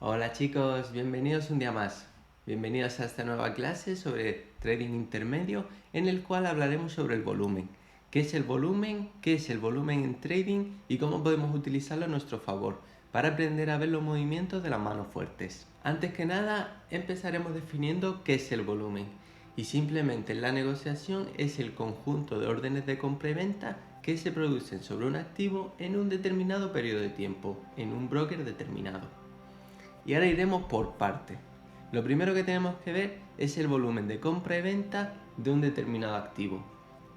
Hola chicos, bienvenidos un día más. Bienvenidos a esta nueva clase sobre trading intermedio en el cual hablaremos sobre el volumen. ¿Qué es el volumen? ¿Qué es el volumen en trading? Y cómo podemos utilizarlo a nuestro favor para aprender a ver los movimientos de las manos fuertes. Antes que nada, empezaremos definiendo qué es el volumen. Y simplemente la negociación es el conjunto de órdenes de compra y venta que se producen sobre un activo en un determinado periodo de tiempo, en un broker determinado. Y ahora iremos por partes. Lo primero que tenemos que ver es el volumen de compra y venta de un determinado activo.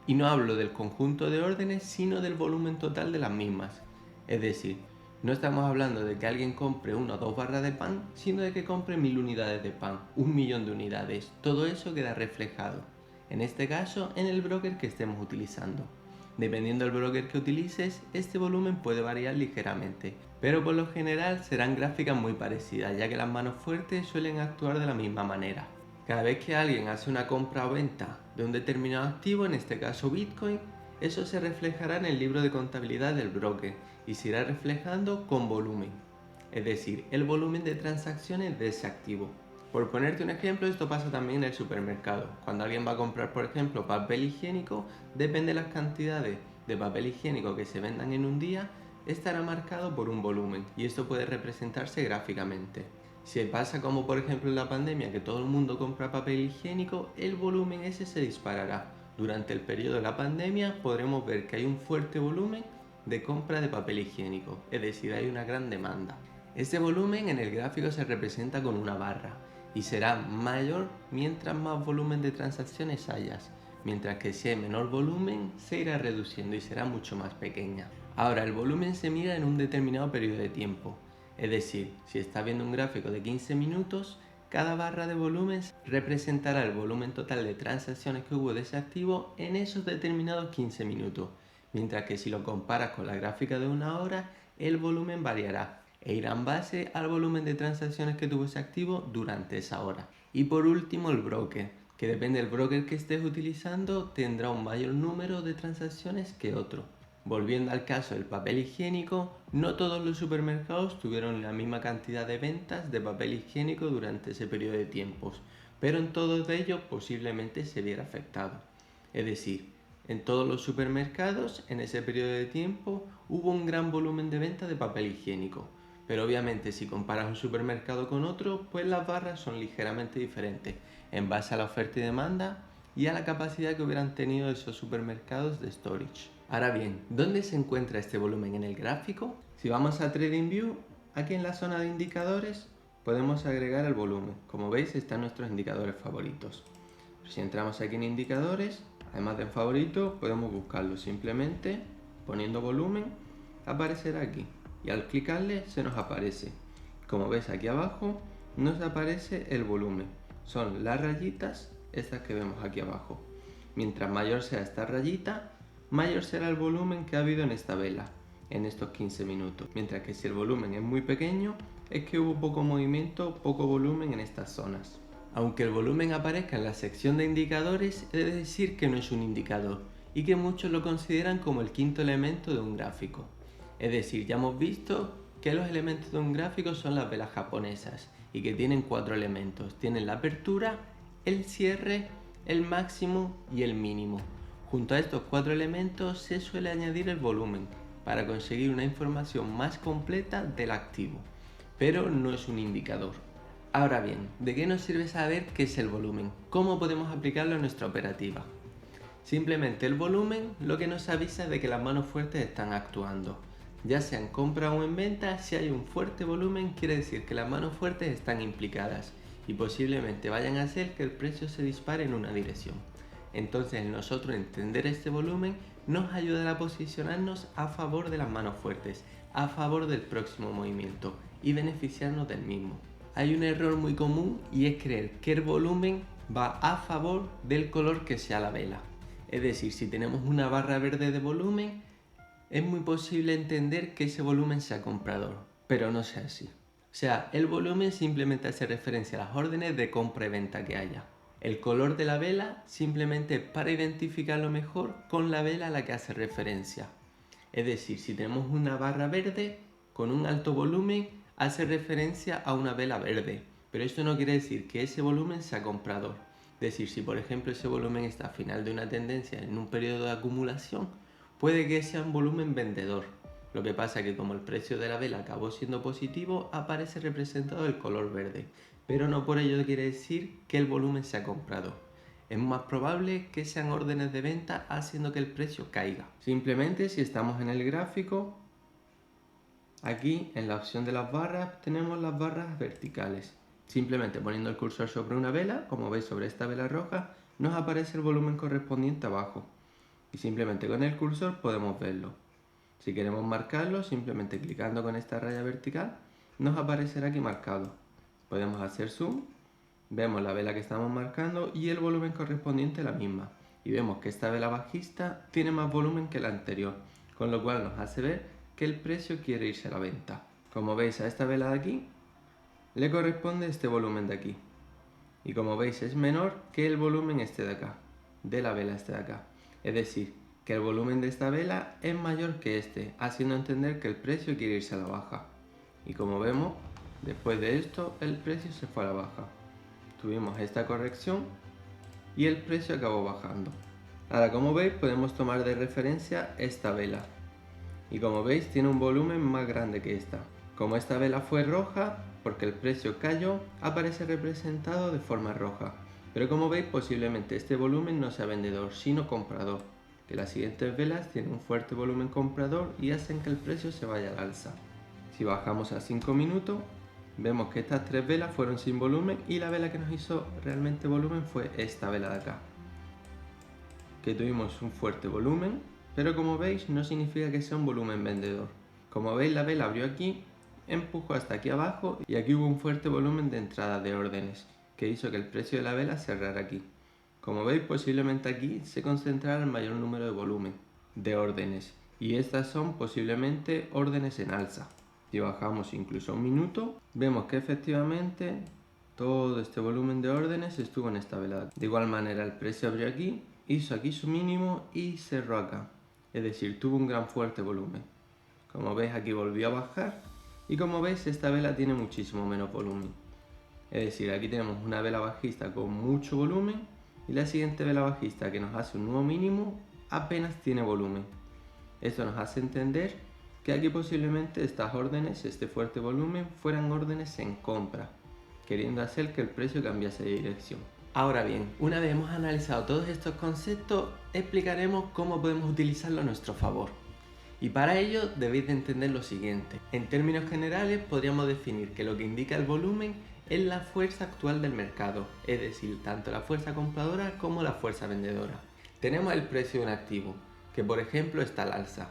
Y no hablo del conjunto de órdenes, sino del volumen total de las mismas. Es decir, no estamos hablando de que alguien compre 1 o 2 barras de pan, sino de que compre 1000 unidades de pan, 1.000.000 de unidades. Todo eso queda reflejado, en este caso, en el broker que estemos utilizando. Dependiendo del broker que utilices, este volumen puede variar ligeramente, pero por lo general serán gráficas muy parecidas, ya que las manos fuertes suelen actuar de la misma manera. Cada vez que alguien hace una compra o venta de un determinado activo, en este caso Bitcoin, eso se reflejará en el libro de contabilidad del broker y se irá reflejando con volumen, es decir, el volumen de transacciones de ese activo. Por ponerte un ejemplo, esto pasa también en el supermercado. Cuando alguien va a comprar, por ejemplo, papel higiénico, depende de las cantidades de papel higiénico que se vendan en un día, estará marcado por un volumen y esto puede representarse gráficamente. Si pasa como por ejemplo en la pandemia que todo el mundo compra papel higiénico, el volumen ese se disparará. Durante el periodo de la pandemia podremos ver que hay un fuerte volumen de compra de papel higiénico, es decir, hay una gran demanda. Este volumen en el gráfico se representa con una barra y será mayor mientras más volumen de transacciones hayas, mientras que si hay menor volumen se irá reduciendo y será mucho más pequeña. Ahora, el volumen se mira en un determinado periodo de tiempo, es decir, si está viendo un gráfico de 15 minutos, cada barra de volumen representará el volumen total de transacciones que hubo de ese activo en esos determinados 15 minutos, mientras que si lo comparas con la gráfica de una hora, el volumen variará e irá en base al volumen de transacciones que tuvo ese activo durante esa hora. Y por último, el broker, que depende del broker que estés utilizando, tendrá un mayor número de transacciones que otro. Volviendo al caso del papel higiénico, no todos los supermercados tuvieron la misma cantidad de ventas de papel higiénico durante ese periodo de tiempos, pero en todos ellos posiblemente se viera afectado. Es decir, en todos los supermercados en ese periodo de tiempo hubo un gran volumen de venta de papel higiénico, pero obviamente si comparas un supermercado con otro, pues las barras son ligeramente diferentes en base a la oferta y demanda y a la capacidad que hubieran tenido esos supermercados de storage. Ahora bien, ¿dónde se encuentra este volumen en el gráfico? Si vamos a TradingView, aquí en la zona de indicadores podemos agregar el volumen. Como veis están nuestros indicadores favoritos. Si entramos aquí en indicadores, además de en favorito, podemos buscarlo simplemente poniendo volumen, aparecerá aquí y al clicarle se nos aparece. Como ves aquí abajo nos aparece el volumen, son las rayitas estas que vemos aquí abajo. Mientras mayor sea esta rayita, mayor será el volumen que ha habido en esta vela en estos 15 minutos, mientras que si el volumen es muy pequeño es que hubo poco movimiento, poco volumen en estas zonas. Aunque el volumen aparezca en la sección de indicadores, he de decir que no es un indicador y que muchos lo consideran como el quinto elemento de un gráfico. Es decir, ya hemos visto que los elementos de un gráfico son las velas japonesas y que tienen 4 elementos. Tienen la apertura, el cierre, el máximo y el mínimo. Junto a estos 4 elementos se suele añadir el volumen para conseguir una información más completa del activo, pero no es un indicador. Ahora bien, ¿de qué nos sirve saber qué es el volumen? ¿Cómo podemos aplicarlo en nuestra operativa? Simplemente el volumen lo que nos avisa de que las manos fuertes están actuando. Ya sea en compra o en venta, si hay un fuerte volumen quiere decir que las manos fuertes están implicadas y posiblemente vayan a hacer que el precio se dispare en una dirección. Entonces nosotros entender este volumen nos ayudará a posicionarnos a favor de las manos fuertes, a favor del próximo movimiento y beneficiarnos del mismo. Hay un error muy común y es creer que el volumen va a favor del color que sea la vela. Es decir, si tenemos una barra verde de volumen, es muy posible entender que ese volumen sea comprador, pero no sea así. O sea, el volumen simplemente hace referencia a las órdenes de compra y venta que haya. El color de la vela simplemente para identificarlo mejor con la vela a la que hace referencia. Es decir, si tenemos una barra verde con un alto volumen, hace referencia a una vela verde, pero esto no quiere decir que ese volumen sea comprador. Es decir, si por ejemplo ese volumen está a final de una tendencia en un periodo de acumulación, puede que sea un volumen vendedor. Lo que pasa es que como el precio de la vela acabó siendo positivo, aparece representado el color verde, pero no por ello quiere decir que el volumen sea comprador. Es más probable que sean órdenes de venta haciendo que el precio caiga. Simplemente si estamos en el gráfico, aquí en la opción de las barras tenemos las barras verticales. Simplemente poniendo el cursor sobre una vela, como veis sobre esta vela roja, nos aparece el volumen correspondiente abajo. Y simplemente con el cursor podemos verlo. Si queremos marcarlo, simplemente clicando con esta raya vertical, nos aparecerá aquí marcado. Podemos hacer zoom, vemos la vela que estamos marcando y el volumen correspondiente a la misma. Y vemos que esta vela bajista tiene más volumen que la anterior, con lo cual nos hace ver que el precio quiere irse a la venta. Como veis, a esta vela de aquí le corresponde este volumen de aquí. Y como veis es menor que el volumen este de acá, de la vela este de acá. Es decir, que el volumen de esta vela es mayor que este, haciendo entender que el precio quiere irse a la baja. Y como vemos, después de esto el precio se fue a la baja. Tuvimos esta corrección y el precio acabó bajando. Ahora, como veis, podemos tomar de referencia esta vela. Y como veis, tiene un volumen más grande que esta. Como esta vela fue roja, porque el precio cayó, aparece representado de forma roja. Pero como veis, posiblemente este volumen no sea vendedor, sino comprador. Que las siguientes velas tienen un fuerte volumen comprador y hacen que el precio se vaya al alza. Si bajamos a 5 minutos, vemos que estas tres velas fueron sin volumen y la vela que nos hizo realmente volumen fue esta vela de acá. Que tuvimos un fuerte volumen, pero como veis no significa que sea un volumen vendedor. Como veis, la vela abrió aquí, empujó hasta aquí abajo y aquí hubo un fuerte volumen de entrada de órdenes, que hizo que el precio de la vela cerrara aquí. Como veis, posiblemente aquí se concentrará el mayor número de volumen de órdenes, y estas son posiblemente órdenes en alza. Si bajamos incluso un minuto, vemos que efectivamente todo este volumen de órdenes estuvo en esta vela. De igual manera, el precio abrió aquí, hizo aquí su mínimo y cerró acá. Es decir, tuvo un gran fuerte volumen. Como veis, aquí volvió a bajar y como veis, esta vela tiene muchísimo menos volumen. Es decir, aquí tenemos una vela bajista con mucho volumen y la siguiente vela bajista que nos hace un nuevo mínimo apenas tiene volumen. Esto nos hace entender que aquí posiblemente estas órdenes, este fuerte volumen, fueran órdenes en compra, queriendo hacer que el precio cambiase de dirección. Ahora bien, una vez hemos analizado todos estos conceptos, explicaremos cómo podemos utilizarlo a nuestro favor. Y para ello debéis de entender lo siguiente. En términos generales podríamos definir que lo que indica el volumen es la fuerza actual del mercado, es decir, tanto la fuerza compradora como la fuerza vendedora. Tenemos el precio de un activo, que por ejemplo está al alza.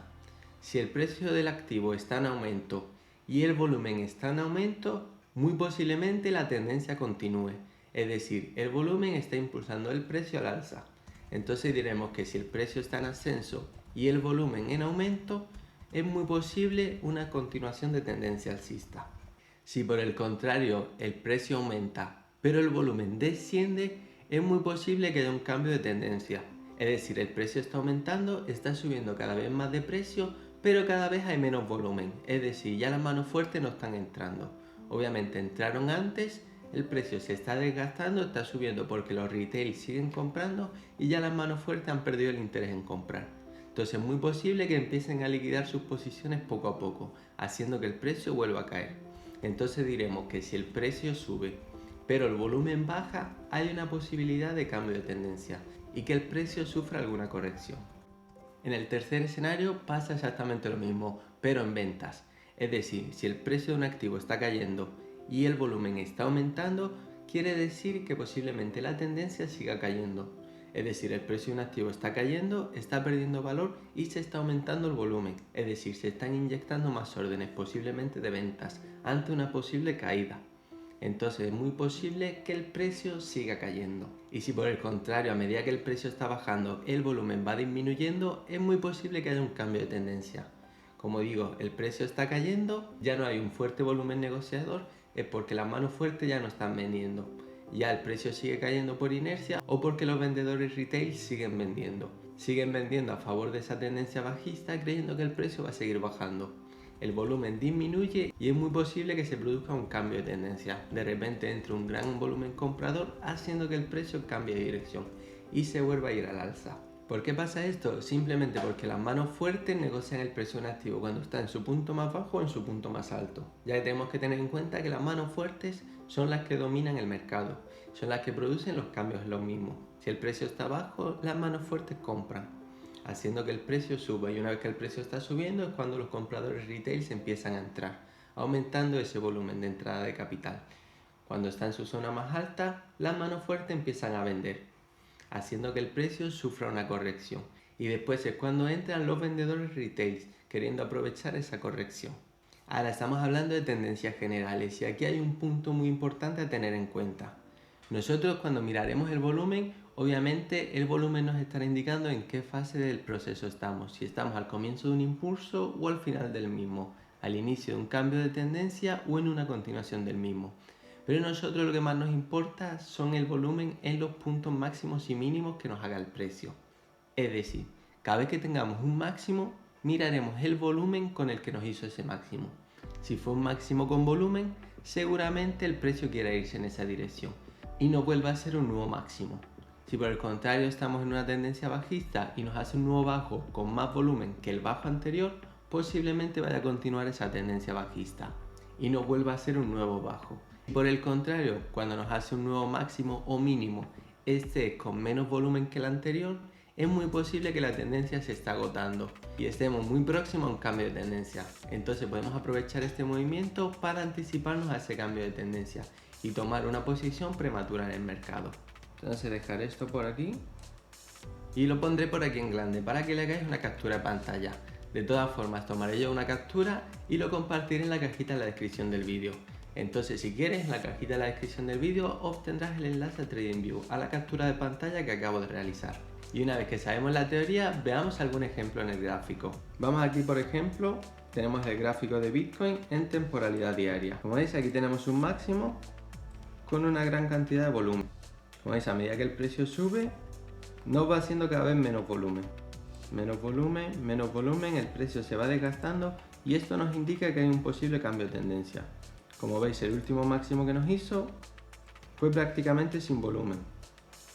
Si el precio del activo está en aumento y el volumen está en aumento, muy posiblemente la tendencia continúe, es decir, el volumen está impulsando el precio al alza. Entonces diremos que si el precio está en ascenso y el volumen en aumento, es muy posible una continuación de tendencia alcista. Si por el contrario el precio aumenta pero el volumen desciende, es muy posible que haya un cambio de tendencia. Es decir, el precio está aumentando, está subiendo cada vez más de precio, pero cada vez hay menos volumen. Es decir, ya las manos fuertes no están entrando. Obviamente entraron antes, el precio se está desgastando, está subiendo porque los retail siguen comprando y ya las manos fuertes han perdido el interés en comprar. Entonces es muy posible que empiecen a liquidar sus posiciones poco a poco, haciendo que el precio vuelva a caer. Entonces diremos que si el precio sube, pero el volumen baja, hay una posibilidad de cambio de tendencia y que el precio sufra alguna corrección. En el tercer escenario pasa exactamente lo mismo, pero en ventas. Es decir, si el precio de un activo está cayendo y el volumen está aumentando, quiere decir que posiblemente la tendencia siga cayendo. Es decir, el precio de un activo está cayendo, está perdiendo valor y se está aumentando el volumen. Es decir, se están inyectando más órdenes, posiblemente de ventas, ante una posible caída. Entonces es muy posible que el precio siga cayendo. Y si por el contrario, a medida que el precio está bajando, el volumen va disminuyendo, es muy posible que haya un cambio de tendencia. Como digo, el precio está cayendo, ya no hay un fuerte volumen negociador, es porque las manos fuertes ya no están vendiendo. Ya el precio sigue cayendo por inercia o porque los vendedores retail siguen vendiendo. Siguen vendiendo a favor de esa tendencia bajista creyendo que el precio va a seguir bajando. el volumen disminuye y es muy posible que se produzca un cambio de tendencia. De repente entre un gran volumen comprador haciendo que el precio cambie de dirección y se vuelva a ir al alza. ¿Por qué pasa esto? Simplemente porque las manos fuertes negocian el precio de un activo cuando está en su punto más bajo o en su punto más alto. Ya que tenemos que tener en cuenta que las manos fuertes son las que dominan el mercado, son las que producen los cambios en los mismos. Si el precio está bajo, las manos fuertes compran, haciendo que el precio suba, y una vez que el precio está subiendo es cuando los compradores retail se empiezan a entrar, aumentando ese volumen de entrada de capital. Cuando está en su zona más alta, las manos fuertes empiezan a vender, haciendo que el precio sufra una corrección. Y después es cuando entran los vendedores retail, queriendo aprovechar esa corrección. Ahora estamos hablando de tendencias generales y aquí hay un punto muy importante a tener en cuenta. Nosotros cuando miraremos el volumen, obviamente el volumen nos estará indicando en qué fase del proceso estamos, si estamos al comienzo de un impulso o al final del mismo, al inicio de un cambio de tendencia o en una continuación del mismo. Pero a nosotros lo que más nos importa son el volumen en los puntos máximos y mínimos que nos haga el precio. Es decir, cada vez que tengamos un máximo, miraremos el volumen con el que nos hizo ese máximo. Si fue un máximo con volumen, seguramente el precio quiera irse en esa dirección y no vuelva a ser un nuevo máximo. Si por el contrario estamos en una tendencia bajista y nos hace un nuevo bajo con más volumen que el bajo anterior, posiblemente vaya a continuar esa tendencia bajista y no vuelva a ser un nuevo bajo. Por el contrario, cuando nos hace un nuevo máximo o mínimo, este con menos volumen que el anterior, es muy posible que la tendencia se está agotando y estemos muy próximos a un cambio de tendencia. Entonces podemos aprovechar este movimiento para anticiparnos a ese cambio de tendencia y tomar una posición prematura en el mercado. Entonces dejaré esto por aquí y lo pondré por aquí en grande para que le hagáis una captura de pantalla. De todas formas tomaré yo una captura y lo compartiré en la cajita en la descripción del vídeo. Entonces si quieres, en la cajita de la descripción del vídeo obtendrás el enlace a TradingView, a la captura de pantalla que acabo de realizar. Y una vez que sabemos la teoría, veamos algún ejemplo en el gráfico. Vamos aquí, por ejemplo, tenemos el gráfico de Bitcoin en temporalidad diaria. Como veis, aquí tenemos un máximo con una gran cantidad de volumen. Como veis, a medida que el precio sube, nos va haciendo cada vez menos volumen. Menos volumen, el precio se va desgastando y esto nos indica que hay un posible cambio de tendencia. Como veis, el último máximo que nos hizo fue prácticamente sin volumen.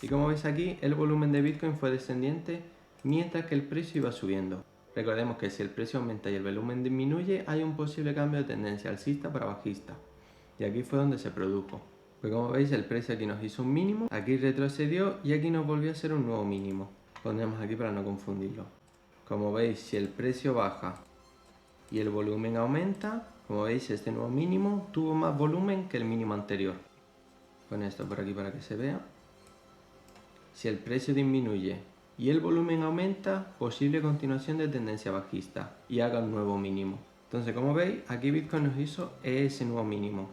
Y como veis aquí, el volumen de Bitcoin fue descendiente mientras que el precio iba subiendo. Recordemos que si el precio aumenta y el volumen disminuye, hay un posible cambio de tendencia alcista para bajista. Y aquí fue donde se produjo. Pues como veis, el precio aquí nos hizo un mínimo, aquí retrocedió y aquí nos volvió a hacer un nuevo mínimo. Pondremos aquí para no confundirlo. Como veis, si el precio baja y el volumen aumenta, como veis, este nuevo mínimo tuvo más volumen que el mínimo anterior. Pon esto por aquí para que se vea. Si el precio disminuye y el volumen aumenta, posible continuación de tendencia bajista y haga un nuevo mínimo. Entonces, como veis, aquí Bitcoin nos hizo ese nuevo mínimo.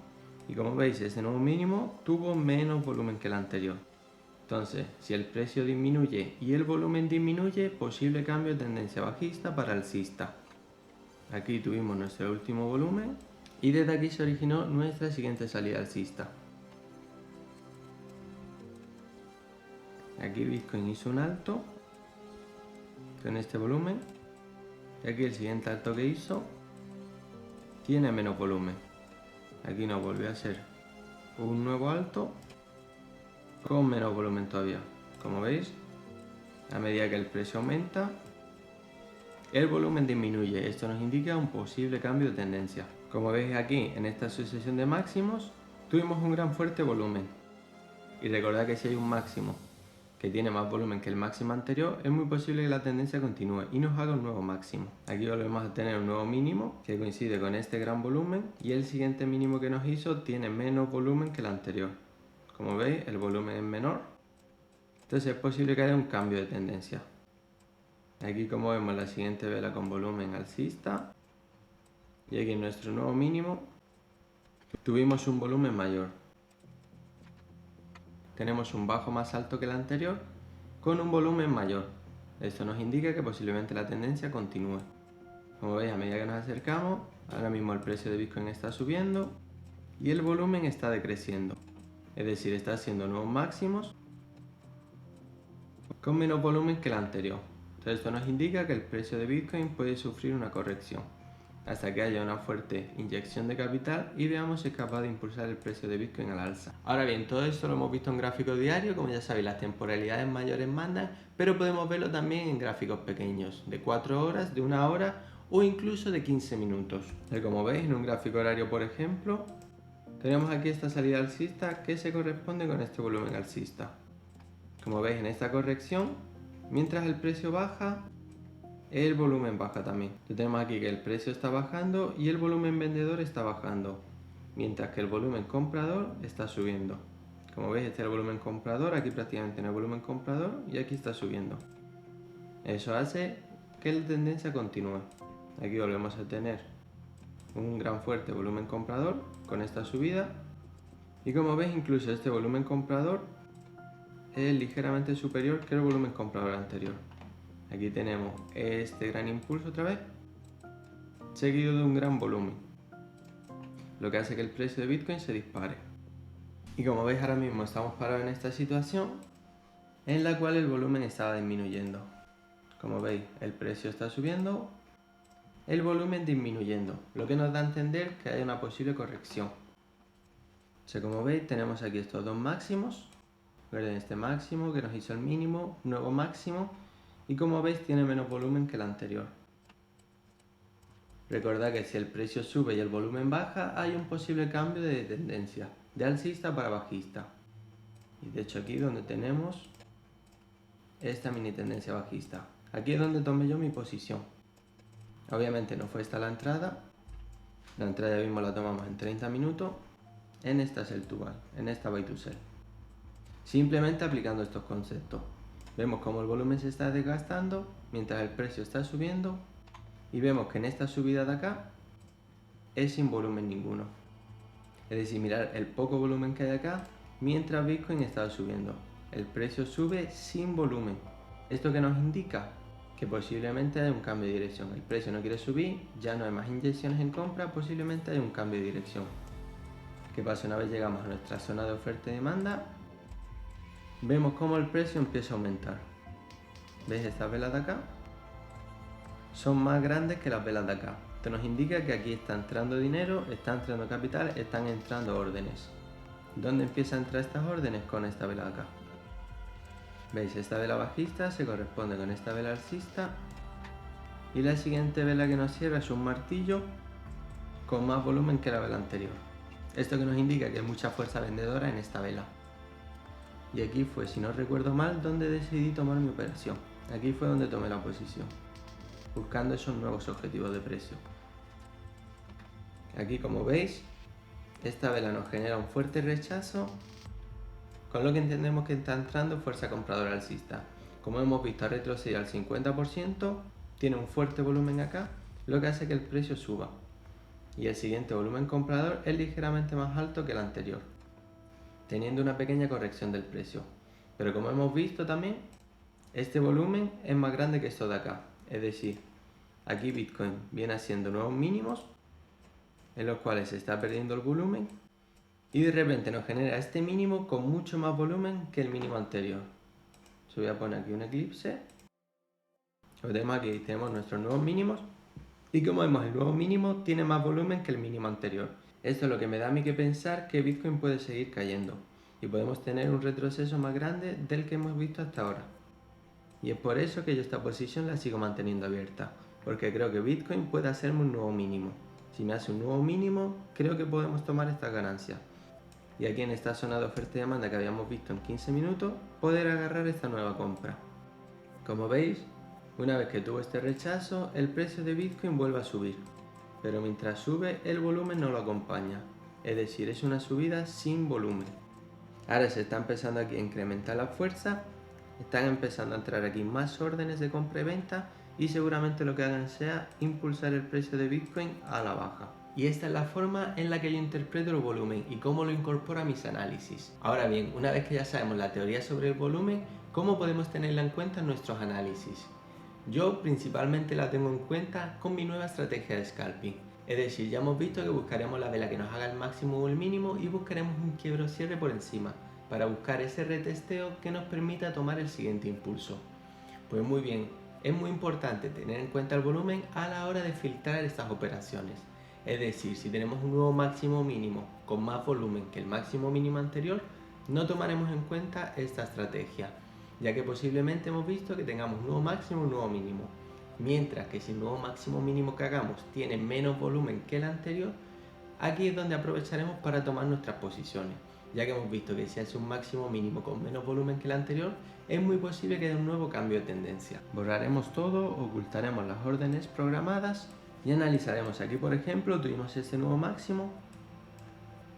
Y como veis, ese nuevo mínimo tuvo menos volumen que el anterior. Entonces, si el precio disminuye y el volumen disminuye, posible cambio de tendencia bajista para alcista. Aquí tuvimos nuestro último volumen y desde aquí se originó nuestra siguiente salida alcista. Aquí Bitcoin hizo un alto con este volumen y aquí el siguiente alto que hizo tiene menos volumen. Aquí nos volvió a hacer un nuevo alto con menos volumen todavía. Como veis, a medida que el precio aumenta, el volumen disminuye. Esto nos indica un posible cambio de tendencia. Como veis aquí, en esta sucesión de máximos, tuvimos un gran fuerte volumen. Y recordad que si hay un máximo que tiene más volumen que el máximo anterior, es muy posible que la tendencia continúe y nos haga un nuevo máximo. Aquí volvemos a tener un nuevo mínimo que coincide con este gran volumen y el siguiente mínimo que nos hizo tiene menos volumen que el anterior. Como veis, el volumen es menor, entonces es posible que haya un cambio de tendencia. Aquí, como vemos, la siguiente vela con volumen alcista y aquí en nuestro nuevo mínimo tuvimos un volumen mayor. Tenemos un bajo más alto que el anterior con un volumen mayor. Esto nos indica que posiblemente la tendencia continúe. Como veis, a medida que nos acercamos, ahora mismo el precio de Bitcoin está subiendo y el volumen está decreciendo. Es decir, está haciendo nuevos máximos con menos volumen que el anterior. Entonces esto nos indica que el precio de Bitcoin puede sufrir una corrección. hasta que haya una fuerte inyección de capital y veamos si es capaz de impulsar el precio de Bitcoin al alza. Ahora bien, todo esto lo hemos visto en gráficos diarios, como ya sabéis, las temporalidades mayores mandan, pero podemos verlo también en gráficos pequeños, de 4 horas, de 1 hora o incluso de 15 minutos. Y como veis, en un gráfico horario, por ejemplo, tenemos aquí esta salida alcista que se corresponde con este volumen alcista. Como veis en esta corrección, mientras el precio baja, el volumen baja también. Entonces tenemos aquí que el precio está bajando y el volumen vendedor está bajando, mientras que el volumen comprador está subiendo. Como veis, este es el volumen comprador, aquí prácticamente no hay volumen comprador y aquí está subiendo. Eso hace que la tendencia continúe. Aquí volvemos a tener un gran fuerte volumen comprador con esta subida y como veis, incluso este volumen comprador es ligeramente superior que el volumen comprador anterior. Aquí tenemos este gran impulso otra vez, seguido de un gran volumen, lo que hace que el precio de Bitcoin se dispare. Y como veis, ahora mismo estamos parados en esta situación en la cual el volumen estaba disminuyendo. Como veis, el precio está subiendo, el volumen disminuyendo, lo que nos da a entender que hay una posible corrección. O sea, como veis, tenemos aquí estos dos máximos. Recuerden este máximo que nos hizo el mínimo, nuevo máximo, y como veis tiene menos volumen que el anterior. Recordad que si el precio sube y el volumen baja, hay un posible cambio de tendencia, de alcista para bajista. Y de hecho aquí donde tenemos esta mini tendencia bajista. Aquí es donde tomé yo mi posición. Obviamente no fue esta la entrada ya mismo la tomamos en 30 minutos, en esta sell to buy, en esta buy to sell. Simplemente aplicando estos conceptos. Vemos cómo el volumen se está desgastando mientras el precio está subiendo y vemos que en esta subida de acá es sin volumen ninguno. Es decir, mirar el poco volumen que hay acá mientras Bitcoin está subiendo. El precio sube sin volumen. ¿Esto qué nos indica? Que posiblemente haya un cambio de dirección. El precio no quiere subir, ya no hay más inyecciones en compra, posiblemente haya un cambio de dirección. ¿Qué pasa? Una vez llegamos a nuestra zona de oferta y demanda, vemos cómo el precio empieza a aumentar. ¿Veis estas velas de acá? Son más grandes que las velas de acá. Esto nos indica que aquí está entrando dinero, está entrando capital, están entrando órdenes. ¿Dónde empiezan a entrar estas órdenes? Con esta vela de acá. ¿Veis? Esta vela bajista se corresponde con esta vela alcista y la siguiente vela que nos cierra es un martillo con más volumen que la vela anterior. Esto que nos indica que hay mucha fuerza vendedora en esta vela. Y aquí fue, si no recuerdo mal, donde decidí tomar mi operación. Aquí fue donde tomé la posición, buscando esos nuevos objetivos de precio. Aquí, como veis, esta vela nos genera un fuerte rechazo, con lo que entendemos que está entrando fuerza compradora alcista. Como hemos visto, ha retrocedido al 50%, tiene un fuerte volumen acá, lo que hace que el precio suba. Y el siguiente volumen comprador es ligeramente más alto que el anterior, teniendo una pequeña corrección del precio. Pero como hemos visto también, este volumen es más grande que esto de acá. Es decir, aquí Bitcoin viene haciendo nuevos mínimos, en los cuales se está perdiendo el volumen, y de repente nos genera este mínimo con mucho más volumen que el mínimo anterior. Yo voy a poner aquí un eclipse. Lo tenemos aquí, tenemos nuestros nuevos mínimos. Y como vemos, el nuevo mínimo tiene más volumen que el mínimo anterior. Esto es lo que me da a mí que pensar que Bitcoin puede seguir cayendo. Y podemos tener un retroceso más grande del que hemos visto hasta ahora. Y es por eso que yo esta posición la sigo manteniendo abierta. Porque creo que Bitcoin puede hacerme un nuevo mínimo. Si me hace un nuevo mínimo, creo que podemos tomar esta ganancia. Y aquí en esta zona de oferta y demanda que habíamos visto en 15 minutos, poder agarrar esta nueva compra. Como veis, una vez que tuvo este rechazo, el precio de Bitcoin vuelve a subir. Pero mientras sube, el volumen no lo acompaña. Es decir, es una subida sin volumen. Ahora se está empezando aquí a incrementar la fuerza, están empezando a entrar aquí más órdenes de compra y venta y seguramente lo que hagan sea impulsar el precio de Bitcoin a la baja. Y esta es la forma en la que yo interpreto el volumen y cómo lo incorporo a mis análisis. Ahora bien, una vez que ya sabemos la teoría sobre el volumen, ¿cómo podemos tenerla en cuenta en nuestros análisis? Yo principalmente la tengo en cuenta con mi nueva estrategia de scalping. Es decir, ya hemos visto que buscaremos la vela que nos haga el máximo o el mínimo y buscaremos un quiebro o cierre por encima para buscar ese retesteo que nos permita tomar el siguiente impulso. Pues muy bien, Es muy importante tener en cuenta el volumen a la hora de filtrar estas operaciones. Es decir, si tenemos un nuevo máximo mínimo con más volumen que el máximo mínimo anterior, no tomaremos en cuenta esta estrategia, ya que posiblemente hemos visto que tengamos un nuevo máximo y un nuevo mínimo. Mientras que si el nuevo máximo mínimo que hagamos tiene menos volumen que el anterior, aquí es donde aprovecharemos para tomar nuestras posiciones, ya que hemos visto que si hace un máximo mínimo con menos volumen que el anterior, es muy posible que haya un nuevo cambio de tendencia. Borraremos todo, ocultaremos las órdenes programadas y analizaremos. Aquí, por ejemplo, tuvimos este nuevo máximo,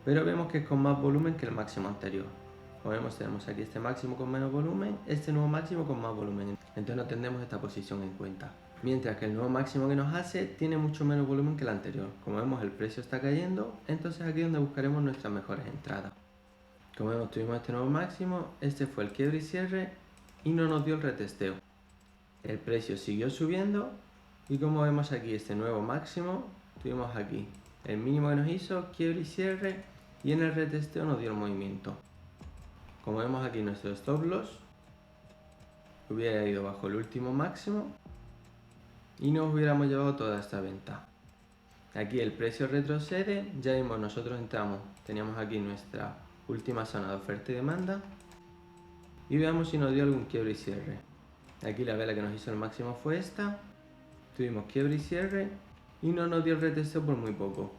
pero vemos que es con más volumen que el máximo anterior. Como vemos, tenemos aquí este máximo con menos volumen, este nuevo máximo con más volumen. Entonces no tendremos esta posición en cuenta. Mientras que el nuevo máximo que nos hace tiene mucho menos volumen que el anterior. Como vemos, el precio está cayendo, entonces aquí es donde buscaremos nuestras mejores entradas. Como vemos, tuvimos este nuevo máximo, este fue el quiebre y cierre y no nos dio el retesteo. El precio siguió subiendo y como vemos aquí este nuevo máximo, tuvimos aquí el mínimo que nos hizo, quiebre y cierre, y en el retesteo nos dio el movimiento. Como vemos aquí nuestro stop loss hubiera ido bajo el último máximo y nos hubiéramos llevado toda esta venta. Aquí el precio retrocede, ya vimos, nosotros entramos, teníamos aquí nuestra última zona de oferta y demanda y veamos si nos dio algún quiebre y cierre. Aquí la vela que nos hizo el máximo fue esta, tuvimos quiebre y cierre y no nos dio el retesteo por muy poco.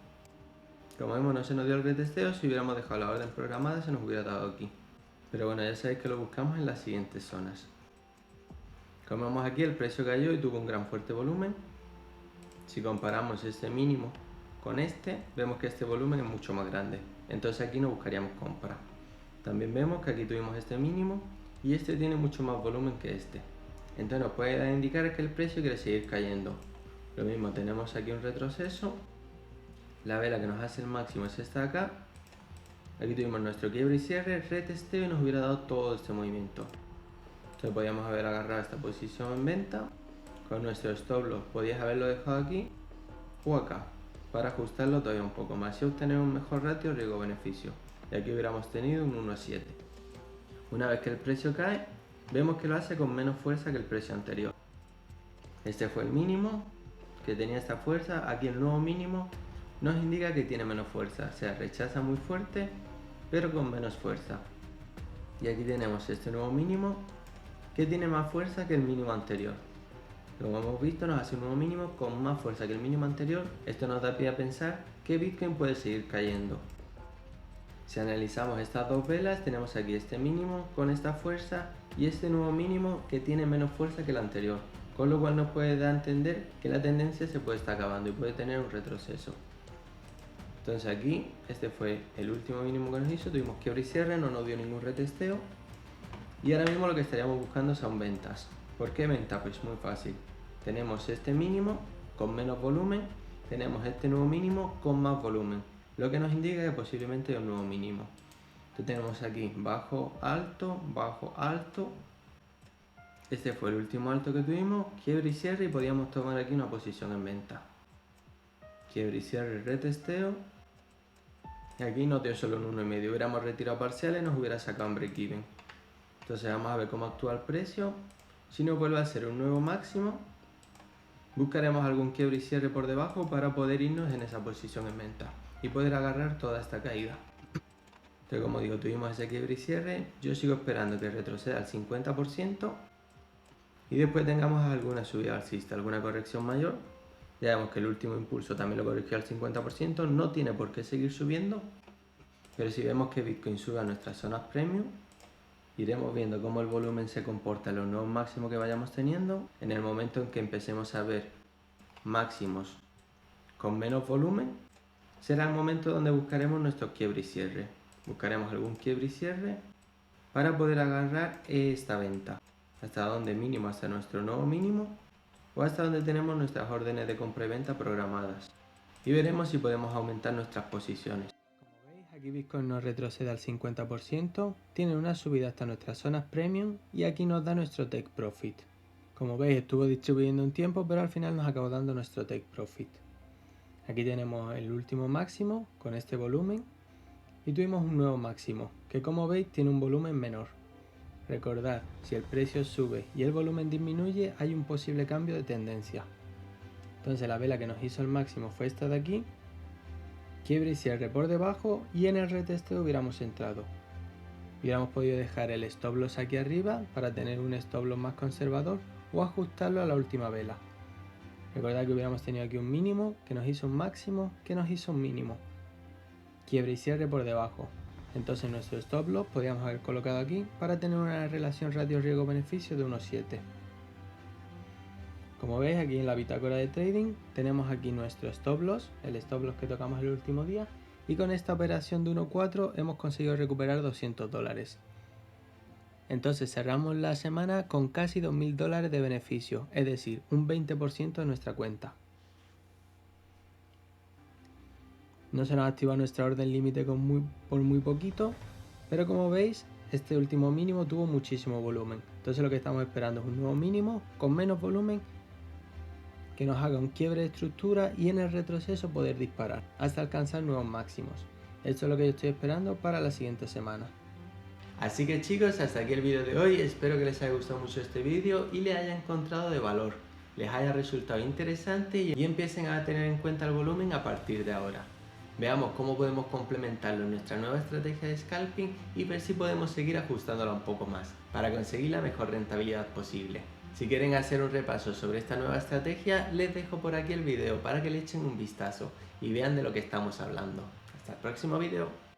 Como vemos, no se nos dio el retesteo, si hubiéramos dejado la orden programada se nos hubiera dado aquí. Pero bueno, ya sabéis que lo buscamos en las siguientes zonas. Como vemos aquí, el precio cayó y tuvo un gran fuerte volumen. Si comparamos este mínimo con este, vemos que este volumen es mucho más grande. Entonces aquí no buscaríamos compra. También vemos que aquí tuvimos este mínimo y este tiene mucho más volumen que este. Entonces nos puede indicar que el precio quiere seguir cayendo. Lo mismo, tenemos aquí un retroceso. La vela que nos hace el máximo es esta de acá. Aquí tuvimos nuestro quiebre y cierre, retesteo y nos hubiera dado todo este movimiento. Entonces podíamos haber agarrado esta posición en venta. Con nuestro stop loss podías haberlo dejado aquí o acá para ajustarlo todavía un poco más y obtener un mejor ratio riesgo-beneficio. Y aquí hubiéramos tenido un 1,7. Una vez que el precio cae, vemos que lo hace con menos fuerza que el precio anterior. Este fue el mínimo que tenía esta fuerza. Aquí el nuevo mínimo nos indica que tiene menos fuerza, o sea, rechaza muy fuerte pero con menos fuerza. Y aquí tenemos este nuevo mínimo que tiene más fuerza que el mínimo anterior. Como hemos visto, nos hace un nuevo mínimo con más fuerza que el mínimo anterior. Esto nos da pie a pensar que Bitcoin puede seguir cayendo. Si analizamos estas dos velas, tenemos aquí este mínimo con esta fuerza y este nuevo mínimo que tiene menos fuerza que el anterior, con lo cual nos puede dar a entender que la tendencia se puede estar acabando y puede tener un retroceso. Entonces aquí, este fue el último mínimo que nos hizo, tuvimos quiebre y cierre, no nos dio ningún retesteo. Y ahora mismo lo que estaríamos buscando son ventas. ¿Por qué venta? Pues muy fácil. Tenemos este mínimo con menos volumen, tenemos este nuevo mínimo con más volumen, lo que nos indica que posiblemente hay un nuevo mínimo. Entonces tenemos aquí bajo, alto. Este fue el último alto que tuvimos, quiebre y cierre, y podíamos tomar aquí una posición en venta. Quiebre y cierre, retesteo. Y aquí nos dio solo un 1,5. Hubiéramos retirado parciales y nos hubiera sacado un break-even. Entonces vamos a ver cómo actúa el precio. Si nos vuelve a hacer un nuevo máximo, buscaremos algún quiebre y cierre por debajo para poder irnos en esa posición en venta y poder agarrar toda esta caída. Entonces, como digo, tuvimos ese quiebre y cierre. Yo sigo esperando que retroceda al 50% y después tengamos alguna subida alcista, alguna corrección mayor. Ya vemos que el último impulso también lo corrigió al 50%, no tiene por qué seguir subiendo, pero si vemos que Bitcoin sube a nuestras zonas premium, iremos viendo cómo el volumen se comporta en los nuevos máximos que vayamos teniendo. En el momento en que empecemos a ver máximos con menos volumen, será el momento donde buscaremos nuestro quiebre y cierre. Buscaremos algún quiebre y cierre para poder agarrar esta venta. Hasta donde mínimo, hasta nuestro nuevo mínimo, o hasta donde tenemos nuestras órdenes de compra y venta programadas. Y veremos si podemos aumentar nuestras posiciones. Aquí Bitcoin nos retrocede al 50%, tiene una subida hasta nuestras zonas premium y aquí nos da nuestro take profit. Como veis, estuvo distribuyendo un tiempo, pero al final nos acabó dando nuestro take profit. Aquí tenemos el último máximo con este volumen y tuvimos un nuevo máximo que, como veis, tiene un volumen menor. Recordad, si el precio sube y el volumen disminuye, hay un posible cambio de tendencia. Entonces la vela que nos hizo el máximo fue esta de aquí, quiebre y cierre por debajo, y en el retesteo hubiéramos entrado. Hubiéramos podido dejar el stop loss aquí arriba para tener un stop loss más conservador o ajustarlo a la última vela. Recordad que hubiéramos tenido aquí un mínimo, que nos hizo un máximo, que nos hizo un mínimo. Quiebre y cierre por debajo. Entonces nuestro stop loss podríamos haber colocado aquí para tener una relación ratio riesgo-beneficio de 1,7. Como veis aquí en la bitácora de trading tenemos aquí nuestro stop loss, el stop loss que tocamos el último día, y con esta operación de 1,4 hemos conseguido recuperar $200. Entonces cerramos la semana con casi $2.000 de beneficio, es decir, un 20% de nuestra cuenta. No se nos activa nuestra orden límite por muy poquito, pero como veis, este último mínimo tuvo muchísimo volumen. Entonces lo que estamos esperando es un nuevo mínimo con menos volumen que nos haga un quiebre de estructura y en el retroceso poder disparar hasta alcanzar nuevos máximos. Esto es lo que yo estoy esperando para la siguiente semana. Así que chicos, hasta aquí el vídeo de hoy. Espero que les haya gustado mucho este vídeo y les haya encontrado de valor, les haya resultado interesante y empiecen a tener en cuenta el volumen a partir de ahora. Veamos cómo podemos complementarlo en nuestra nueva estrategia de scalping y ver si podemos seguir ajustándola un poco más para conseguir la mejor rentabilidad posible. Si quieren hacer un repaso sobre esta nueva estrategia, les dejo por aquí el vídeo para que le echen un vistazo y vean de lo que estamos hablando. Hasta el próximo vídeo.